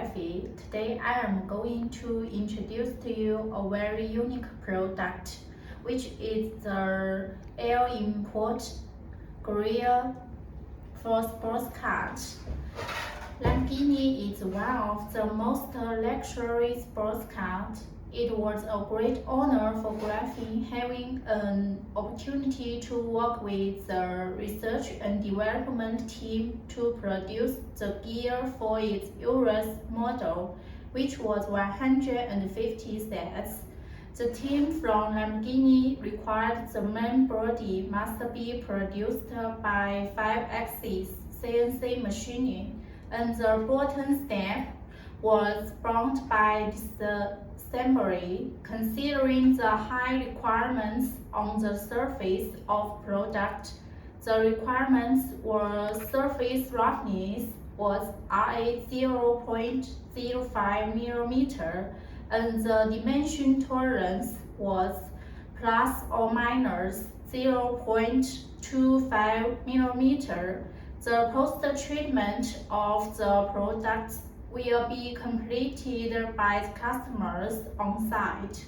photography. Today I am going to introduce to you a very unique product, which is the air import grill for sports cars. Lamborghini is one of the most luxury sports cars. It was a great honor for Graphene having an opportunity to work with the research and development team to produce the gear for its Urus model, which was 150 sets. The team from Lamborghini required the main body must be produced by 5-axis CNC machining, and the bottom step was bound by assembly. Considering the high requirements on the surface of product, the requirements were surface roughness was RA 0.05 mm and the dimension tolerance was plus or minus 0.25 mm. The post-treatment of the products will be completed by the customers on site.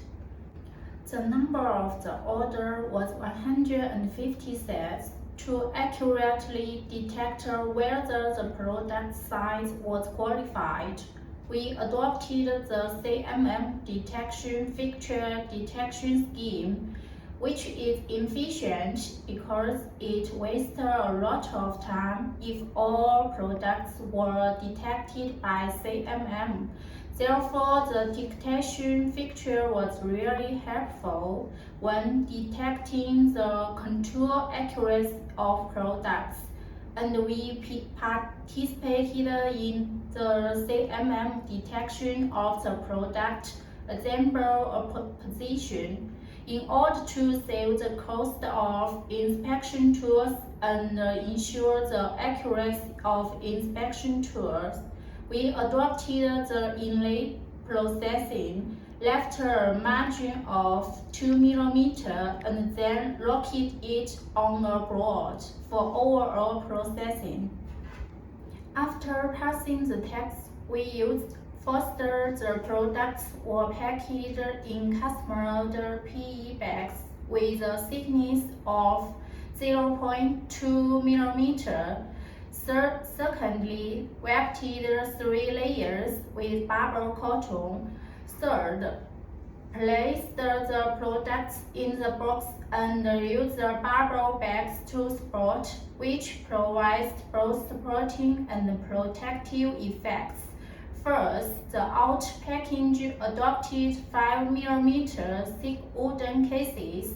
The number of the order was 150 sets. To accurately detect whether the product size was qualified, we adopted the CMM detection fixture detection scheme, which is efficient because it wastes a lot of time if all products were detected by CMM. Therefore, the detection fixture was really helpful when detecting the contour accuracy of products, and we participated in the CMM detection of the product assembly position in order to save the cost of inspection tools and ensure the accuracy of inspection tools. We adopted the inlay processing, left a margin of 2 mm and then locked it on a board for overall processing. After passing the test, we used first the products were packaged in customized PE bags with a thickness of 0.2 mm. Secondly, wrapped 3 layers with bubble cotton. Third, placed the products in the box and used the bubble bags to support, which provides both supporting and protective effects. First, the out package adopted 5 mm thick wooden cases.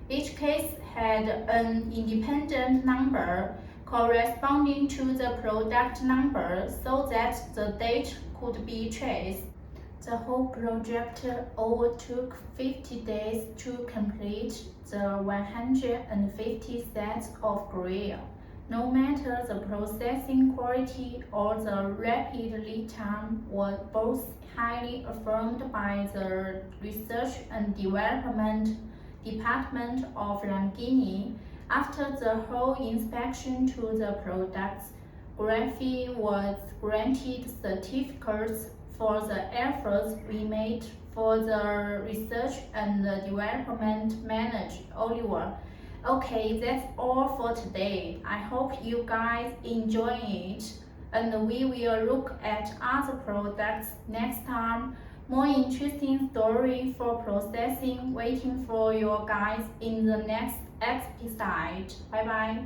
Each case had an independent number corresponding to the product number so that the date could be traced. The whole project took 50 days to complete the 150 sets of grill. No matter the processing quality or the rapid lead time were both highly affirmed by the Research and Development Department of Lamborghini. After the whole inspection to the products, Graphene was granted certificates for the efforts we made for the research and development manager, Oliver. Okay, that's all for today. I hope you guys enjoy it, and we will look at other products next time. More interesting story for processing waiting for you guys in the next episode. Bye bye.